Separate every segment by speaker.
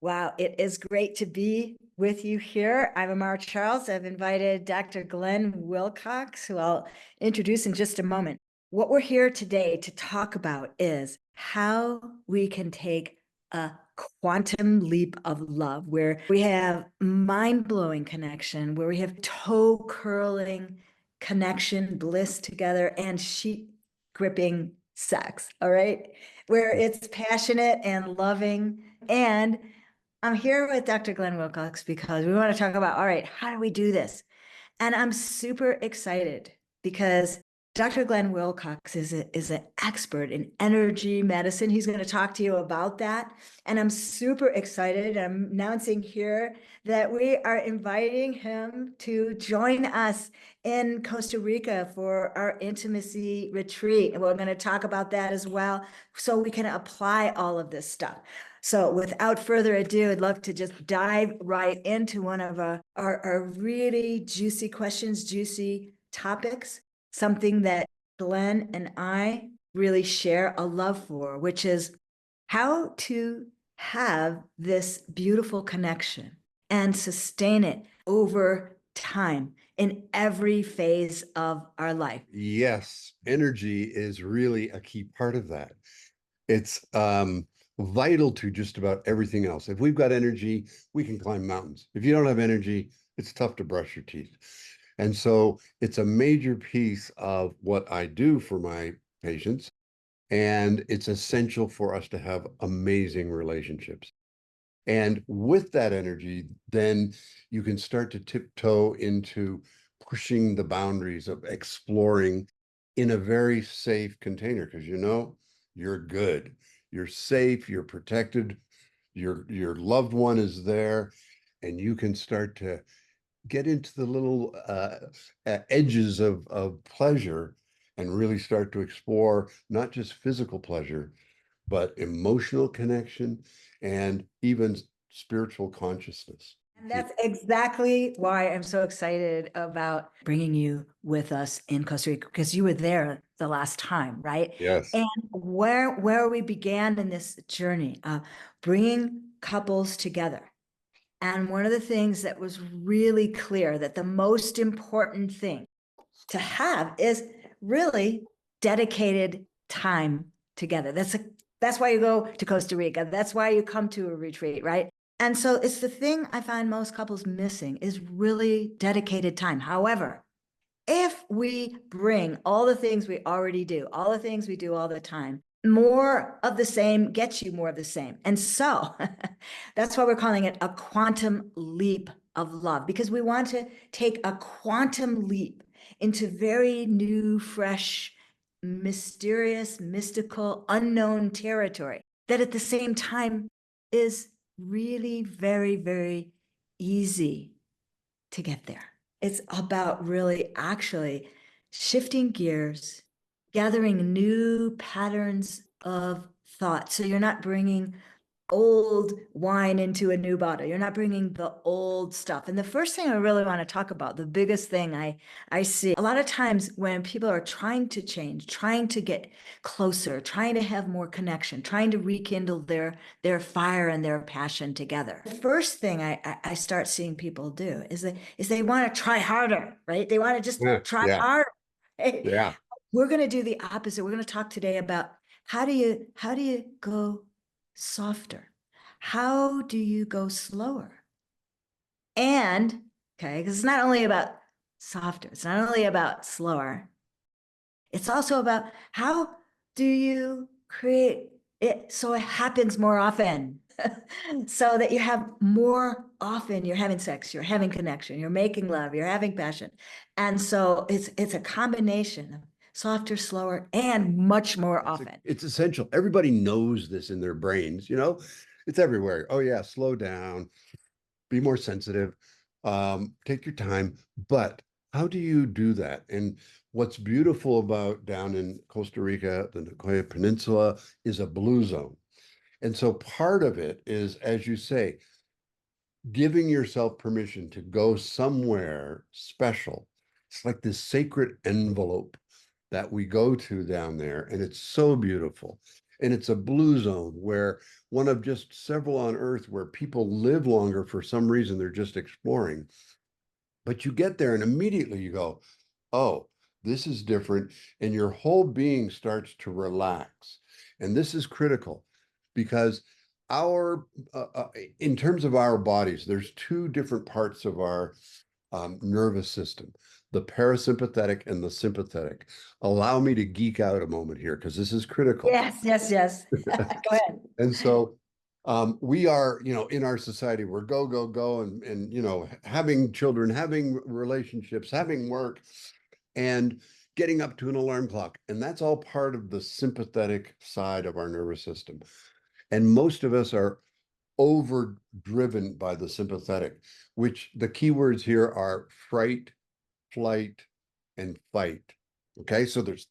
Speaker 1: Wow, it is great to be with you here. I'm Amara Charles. I've invited Dr. Glenn Wilcox, who I'll introduce in just a moment. What we're here today to talk about is how we can take a quantum leap of love, where we have mind-blowing connection, where we have toe-curling connection, bliss together, and sheet-gripping sex, all right? Where it's passionate and loving. And I'm here with Dr. Glenn Wilcox because we want to talk about, all right, how do we do this? And I'm super excited because Dr. Glenn Wilcox is an expert in energy medicine. He's going to talk to you about that. And I'm super excited. I'm announcing here that we are inviting him to join us in Costa Rica for our intimacy retreat. And we're going to talk about that as well, so we can apply all of this stuff. So without further ado, I'd love to just dive right into one of our really juicy questions, juicy topics, something that Glenn and I really share a love for, which is how to have this beautiful connection and sustain it over time in every phase of our life.
Speaker 2: Yes, energy is really a key part of that. It's vital to just about everything else. If we've got energy, we can climb mountains. If you don't have energy, it's tough to brush your teeth. And so it's a major piece of what I do for my patients. And it's essential for us to have amazing relationships. And with that energy, then you can start to tiptoe into pushing the boundaries of exploring in a very safe container, because you're good, you're safe, you're protected, your loved one is there, and you can start to get into the little edges of pleasure and really start to explore not just physical pleasure, but emotional connection and even spiritual consciousness.
Speaker 1: And that's exactly why I'm so excited about bringing you with us in Costa Rica, because you were there the last time, right?
Speaker 2: Yes.
Speaker 1: And where we began in this journey of bringing couples together. And one of the things that was really clear, that the most important thing to have is really dedicated time together. That's why you go to Costa Rica. That's why you come to a retreat, right? And so it's the thing I find most couples missing is really dedicated time. However, if we bring all the things we already do, all the things we do all the time, more of the same gets you more of the same. And so that's why we're calling it a quantum leap of love, because we want to take a quantum leap into very new, fresh, mysterious, mystical, unknown territory that at the same time is really very, very easy to get there. It's about really actually shifting gears, gathering new patterns of thought. So you're not bringing old wine into a new bottle. You're not bringing the old stuff. And the first thing I really want to talk about, the biggest thing I see a lot of times when people are trying to change, trying to get closer, trying to have more connection, trying to rekindle their fire and their passion together. The first thing I start seeing people do is they want to try harder, right? They want to just try
Speaker 2: Yeah.
Speaker 1: harder. Right?
Speaker 2: Yeah.
Speaker 1: We're going to do the opposite. We're going to talk today about how do you go softer? How do you go slower? And, okay, because it's not only about softer, it's not only about slower, it's also about how do you create it so it happens more often, so that you have more often, you're having sex, you're having connection, you're making love, you're having passion. And so it's a combination of softer, slower, and much more often.
Speaker 2: It's essential. Everybody knows this in their brains, it's everywhere. Oh yeah, slow down, be more sensitive, take your time. But how do you do that? And what's beautiful about down in Costa Rica, the Nicoya Peninsula, is a blue zone. And so part of it is, as you say, giving yourself permission to go somewhere special. It's like this sacred envelope that we go to down there, and it's so beautiful. And it's a blue zone where one of just several on Earth where people live longer for some reason. They're just exploring. But you get there and immediately you go, oh, this is different. And your whole being starts to relax. And this is critical because our, in terms of our bodies, there's two different parts of our nervous system, the parasympathetic and the sympathetic. Allow me to geek out a moment here because this is critical.
Speaker 1: Yes, yes, yes. Go ahead.
Speaker 2: And so we are, in our society, we're go, go, go, and having children, having relationships, having work, and getting up to an alarm clock. And that's all part of the sympathetic side of our nervous system. And most of us are overdriven by the sympathetic, which the keywords here are fright, flight, and fight. Okay, so there's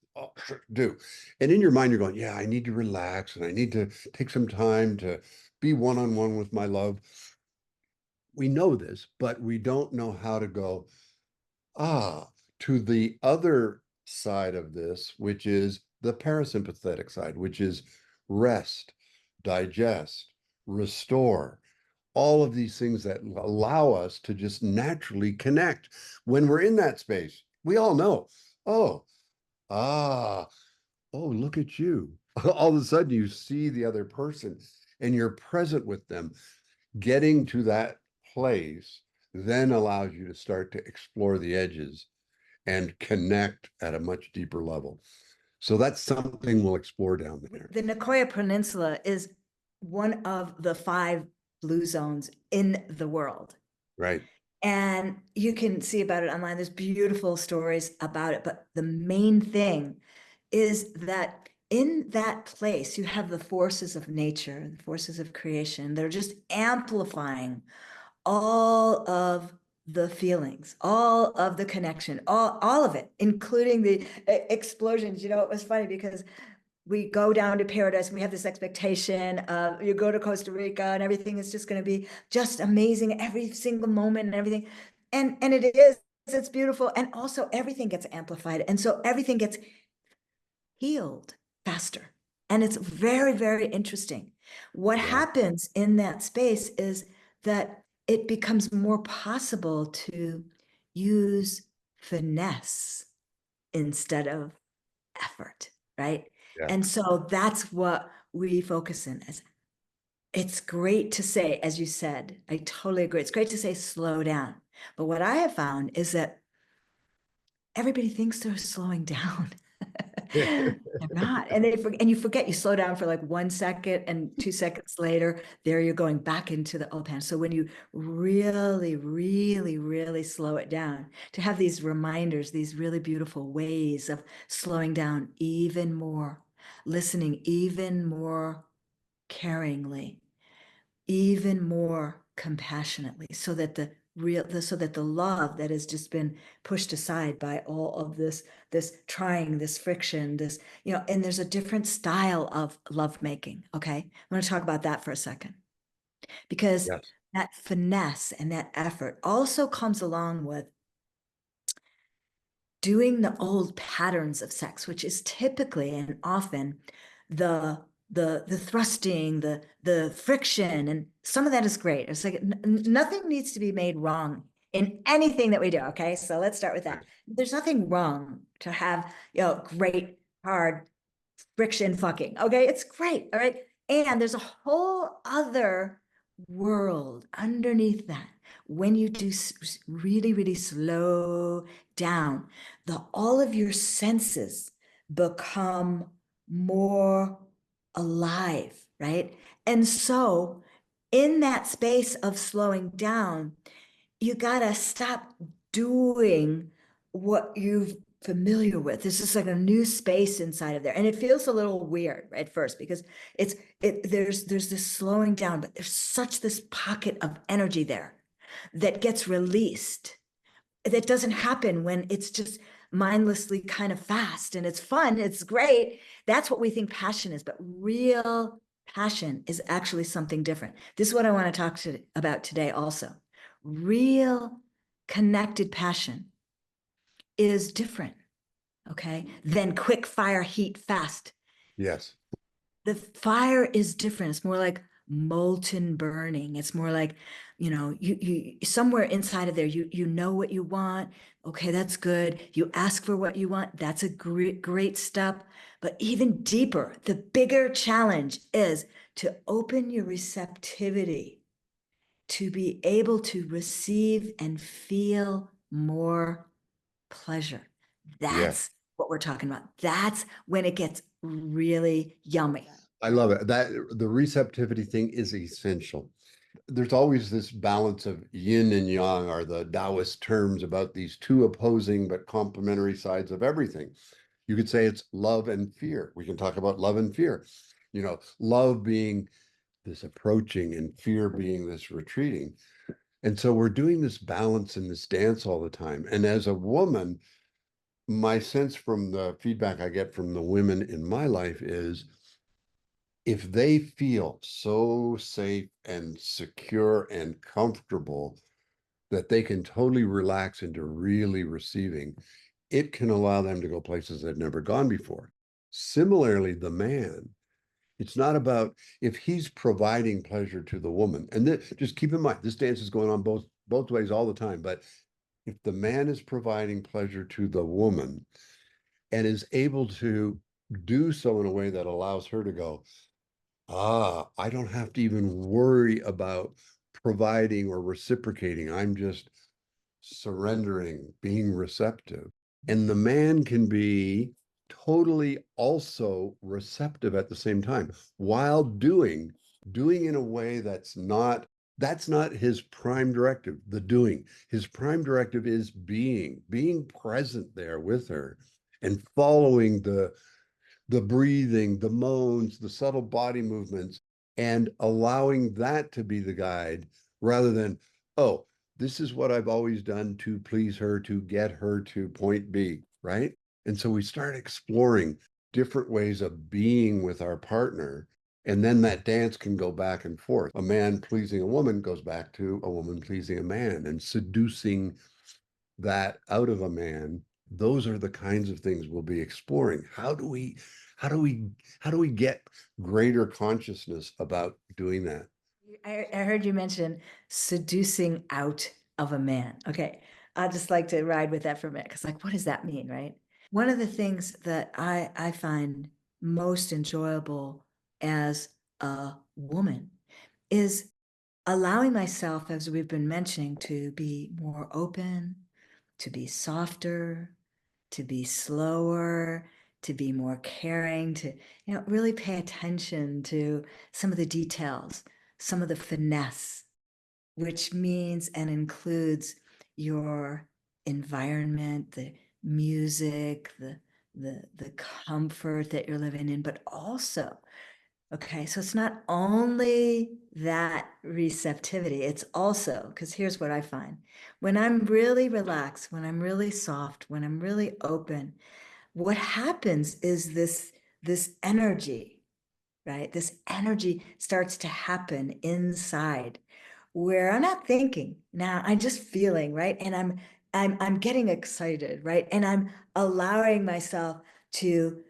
Speaker 2: do. And in your mind, you're going, yeah, I need to relax and I need to take some time to be one-on-one with my love. We know this, but we don't know how to go, to the other side of this, which is the parasympathetic side, which is rest, digest, restore, all of these things that allow us to just naturally connect when we're in that space. We all know, oh, ah, oh, look at you. All of a sudden, you see the other person and you're present with them. Getting to that place then allows you to start to explore the edges and connect at a much deeper level. So that's something we'll explore down there.
Speaker 1: The Nicoya Peninsula is one of the 5 blue zones in the world.
Speaker 2: Right.
Speaker 1: And you can see about it online. There's beautiful stories about it. But the main thing is that in that place, you have the forces of nature, the forces of creation that are just amplifying all of the feelings, all of the connection, all of it, including the explosions. You know, it was funny because we go down to paradise and we have this expectation of you go to Costa Rica and everything is just going to be just amazing every single moment and everything. And it is, it's beautiful. And also everything gets amplified. And so everything gets healed faster. And it's very, very interesting. What happens in that space is that it becomes more possible to use finesse instead of effort, right?
Speaker 2: Yeah.
Speaker 1: And so that's what we focus in as. It's great to say, as you said, I totally agree. It's great to say slow down. But what I have found is that everybody thinks they're slowing down. They're not. And you forget you slow down for like 1 second and 2 seconds later, there you're going back into the old pattern. So when you really, really, really slow it down, to have these reminders, these really beautiful ways of slowing down even more, listening even more caringly, even more compassionately, so that the love that has just been pushed aside by all of this trying, this friction, this, and there's a different style of love making. Okay, I'm going to talk about that for a second, because
Speaker 2: Yes.
Speaker 1: that finesse and that effort also comes along with doing the old patterns of sex, which is typically and often the thrusting, the friction, and some of that is great. It's like nothing needs to be made wrong in anything that we do. Okay, so let's start with that. There's nothing wrong to have great hard friction fucking. Okay, it's great. All right, and there's a whole other world underneath that when you do really, really slow down. All of your senses become more alive, right? And so in that space of slowing down, you gotta stop doing what you've familiar with. This is like a new space inside of there. And it feels a little weird at first because there's this slowing down, but there's such this pocket of energy there that gets released. That doesn't happen when it's just mindlessly kind of fast and it's fun, it's great. That's what we think passion is, but real passion is actually something different. This is what I want to talk about today also. Real connected passion is different, okay, than quick fire, heat, fast.
Speaker 2: Yes.
Speaker 1: the fire is different. It's more like molten burning. It's more like, you somewhere inside of there, you know what you want. Okay, that's good. You ask for what you want. That's a great step. But even deeper, the bigger challenge is to open your receptivity to be able to receive and feel more pleasure.
Speaker 2: Yeah.
Speaker 1: That's what we're talking about. That's when it gets really yummy.
Speaker 2: I love it. That the receptivity thing is essential. There's always this balance of yin and yang are the Taoist terms about these two opposing but complementary sides of everything. You could say it's love and fear. We can talk about love and fear. Love being this approaching and fear being this retreating. And so we're doing this balance in this dance all the time. And as a woman, my sense from the feedback I get from the women in my life is if they feel so safe and secure and comfortable that they can totally relax into really receiving, it can allow them to go places they've never gone before. Similarly, the man, it's not about if he's providing pleasure to the woman. And just keep in mind, this dance is going on both ways all the time. But if the man is providing pleasure to the woman and is able to do so in a way that allows her to go, I don't have to even worry about providing or reciprocating. I'm just surrendering, being receptive. And the man can be totally also receptive at the same time while doing in a way that's not his prime directive, the doing. His prime directive is being present there with her and following the breathing, the moans, the subtle body movements, and allowing that to be the guide rather than, oh, this is what I've always done to please her, to get her to point B, right? And so we start exploring different ways of being with our partner. And then that dance can go back and forth. A man pleasing a woman goes back to a woman pleasing a man and seducing that out of a man. Those are the kinds of things we'll be exploring. How do we get greater consciousness about doing that?
Speaker 1: I heard you mention seducing out of a man. Okay. I'd just like to ride with that for a minute because, like, what does that mean, right? One of the things that I find most enjoyable as a woman is allowing myself, as we've been mentioning, to be more open, to be softer, to be slower, to be more caring, to really pay attention to some of the details, some of the finesse, which means and includes your environment, the music, the comfort that you're living in, but also, okay, so it's not only that receptivity, it's also, because here's what I find. When I'm really relaxed, when I'm really soft, when I'm really open, what happens is this energy, right? This energy starts to happen inside where I'm not thinking. Now I'm just feeling, right? And I'm getting excited, right? And I'm allowing myself to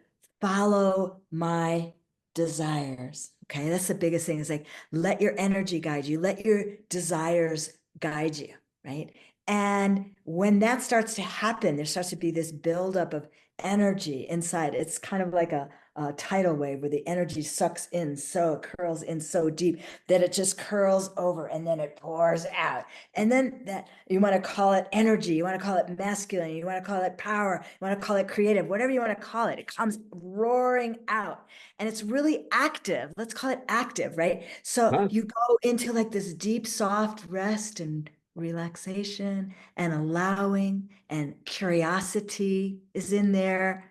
Speaker 1: follow my desires. Okay, that's the biggest thing. Is like, let your energy guide you, let your desires guide you, right? And when that starts to happen, there starts to be this buildup of energy inside. It's kind of like a tidal wave where the energy sucks in, so it curls in so deep that it just curls over and then it pours out. And then that, you want to call it energy, you want to call it masculine, you want to call it power, you want to call it creative, whatever you want to call it. It comes roaring out and it's really active. Let's call it active, right? So
Speaker 2: Huh?
Speaker 1: you go into like this deep, soft rest and relaxation and allowing, and curiosity is in there,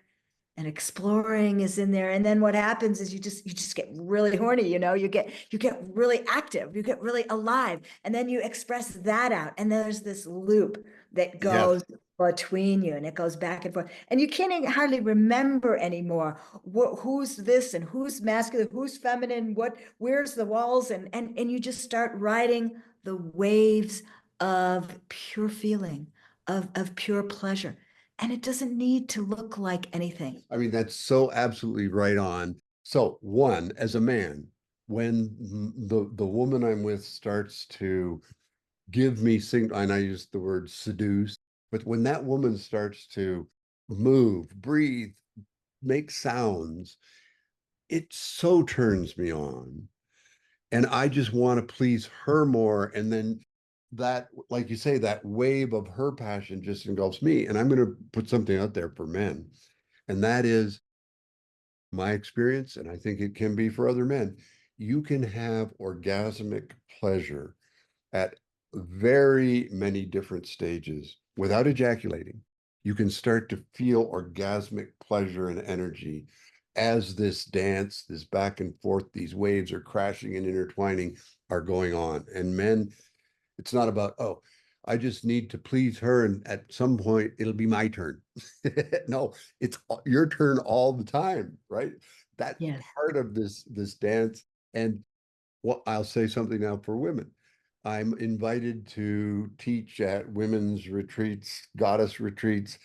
Speaker 1: and exploring is in there. And then what happens is you just get really horny, you get really active, you get really alive, and then you express that out, and there's this loop that
Speaker 2: Yes.
Speaker 1: goes between you, and it goes back and forth, and you can't hardly remember anymore who's this and who's masculine, who's feminine, where's the walls, and you just start riding the waves of pure feeling, of pure pleasure. And it doesn't need to look like anything.
Speaker 2: I mean, that's so absolutely right on. So one, as a man, when the woman I'm with starts to give me and I use the word seduce, but when that woman starts to move, breathe, make sounds, it so turns me on. And I just want to please her more. And then that, like you say, that wave of her passion just engulfs me. And I'm going to put something out there for men. And that is my experience, and I think it can be for other men. You can have orgasmic pleasure at very many different stages without ejaculating. You can start to feel orgasmic pleasure and energy as this dance, this back and forth, these waves are crashing and intertwining are going on. And men, it's not about, oh, I just need to please her and at some point it'll be my turn. No, it's your turn all the time, right? That's
Speaker 1: Yes.
Speaker 2: part of this dance. And well, I'll say something now for women. I'm invited to teach at women's retreats, goddess retreats,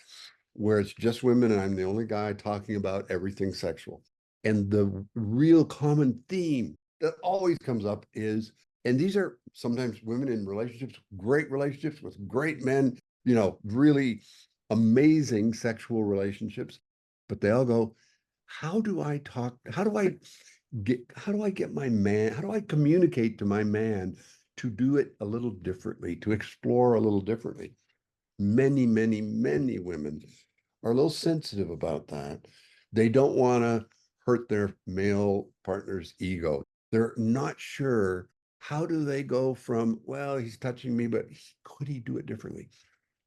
Speaker 2: where it's just women and I'm the only guy talking about everything sexual. And the real common theme that always comes up is, and these are sometimes women in relationships, great relationships with great men, really amazing sexual relationships, but they all go, how do I talk? How do I get my man? How do I communicate to my man to do it a little differently, to explore a little differently? Many, many, many women are a little sensitive about that. They don't want to hurt their male partner's ego. They're not sure, how do they go from, well, he's touching me, but could he do it differently?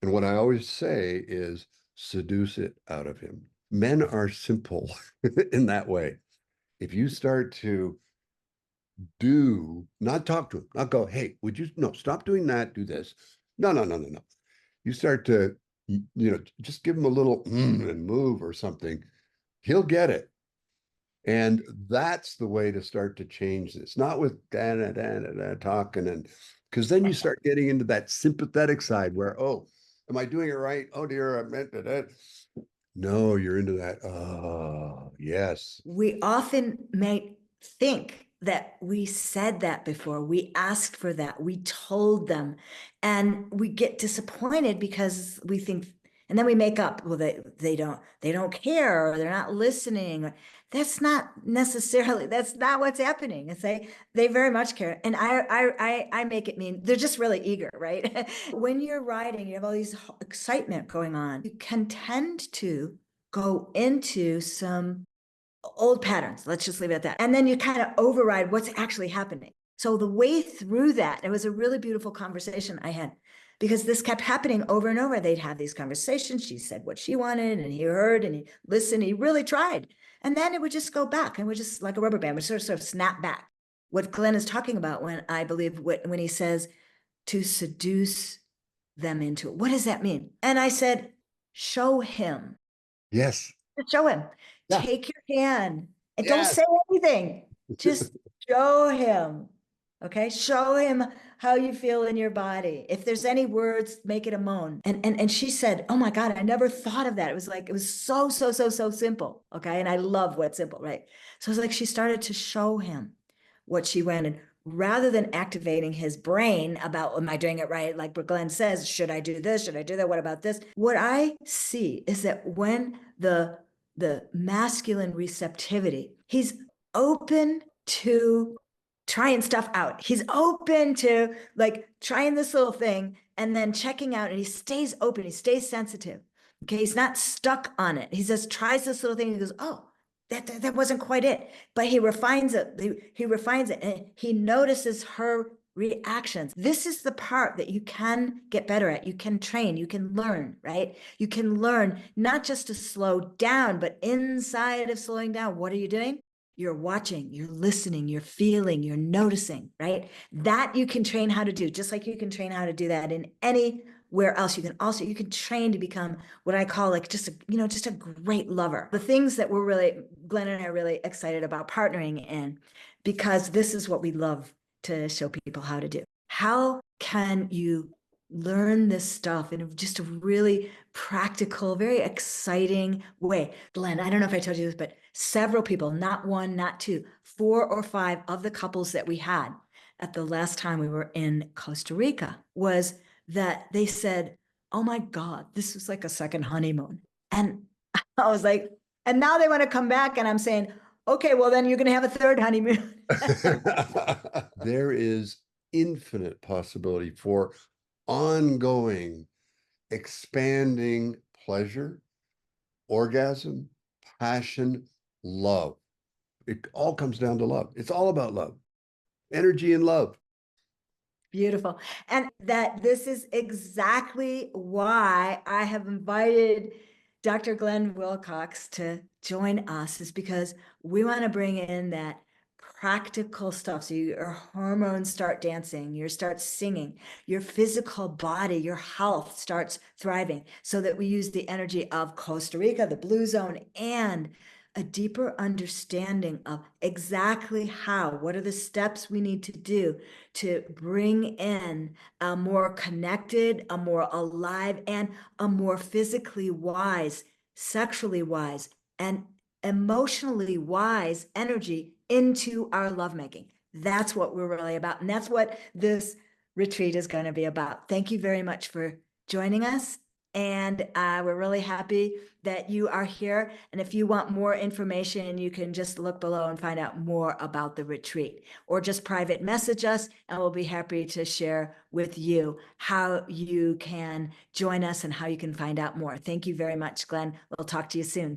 Speaker 2: And what I always say is seduce it out of him. Men are simple in that way. If you start to not talk to him, not go, hey, would you, no, stop doing that, do this. No, no, no, no, no. You start to, just give him a little and move or something. He'll get it. And that's the way to start to change this, not with da da da da, da talking, and because then you start getting into that sympathetic side where, oh, am I doing it right? Oh dear, I meant that. No, you're into that. Oh, yes.
Speaker 1: We often may think that we said that before, we asked for that, we told them, and we get disappointed because we think, and then we make up, well, they don't care, or they're not listening. That's not necessarily, that's not what's happening. It's they very much care. And I make it mean they're just really eager, right? When you're writing, you have all these excitement going on, you can tend to go into some old patterns. Let's just leave it at that. And then you kind of override what's actually happening. So the way through that, it was a really beautiful conversation I had, because this kept happening over and over. They'd have these conversations. She said what she wanted, and he heard and he listened. He really tried. And then it would just go back, and would just, like a rubber band, would sort of snap back. What Glenn is talking about when, I believe, when he says to seduce them into it. What does that mean? And I said, show him.
Speaker 2: Yes.
Speaker 1: Just show him.
Speaker 2: Yeah.
Speaker 1: Take your hand and don't
Speaker 2: Yes.
Speaker 1: say anything. Just show him. Okay. Show him how you feel in your body. If there's any words, make it a moan. And she said, oh my God, I never thought of that. It was like, it was so, so, so, so simple. Okay. And I love what's simple, right? So it's like she started to show him what she went, and rather than activating his brain about, am I doing it right? Like Glenn says, should I do this? Should I do that? What about this? What I see is that when the masculine receptivity, he's open to trying stuff out. He's open to like trying this little thing and then checking out, and he stays open. He stays sensitive. Okay. He's not stuck on it. He just tries this little thing. And he goes, oh, that wasn't quite it, but he refines it. He refines it, and he notices her reactions. This is the part that you can get better at. You can train, you can learn, right? You can learn not just to slow down, but inside of slowing down, what are you doing? You're watching, you're listening, you're feeling, you're noticing, right? That you can train how to do, just like you can train how to do that in anywhere else. You can train to become what I call like just a great lover. The things that Glenn and I are really excited about partnering in, because this is what we love to show people how to do. How can you learn this stuff in just a really practical, very exciting way? Glenn, I don't know if I told you this, but several people, not one, not two, 4 or 5 of the couples that we had at the last time we were in Costa Rica was that they said, oh my God, this was like a second honeymoon. And I was like, and now they want to come back. And I'm saying, okay, well, then you're going to have a third honeymoon.
Speaker 2: There is infinite possibility for ongoing, expanding pleasure, orgasm, passion, love. It all comes down to love. It's all about love, energy and love.
Speaker 1: Beautiful. And that this is exactly why I have invited Dr. Glenn Wilcox to join us, is because we want to bring in that practical stuff. So your hormones start dancing, you start singing, your physical body, your health starts thriving, so that we use the energy of Costa Rica, the blue zone, and a deeper understanding of exactly what are the steps we need to do to bring in a more connected, a more alive, and a more physically wise, sexually wise, and emotionally wise energy into our lovemaking. That's what we're really about. And that's what this retreat is going to be about. Thank you very much for joining us. And we're really happy that you are here. And if you want more information, you can just look below and find out more about the retreat, or just private message us, and we'll be happy to share with you how you can join us and how you can find out more. Thank you very much, Glenn. We'll talk to you soon.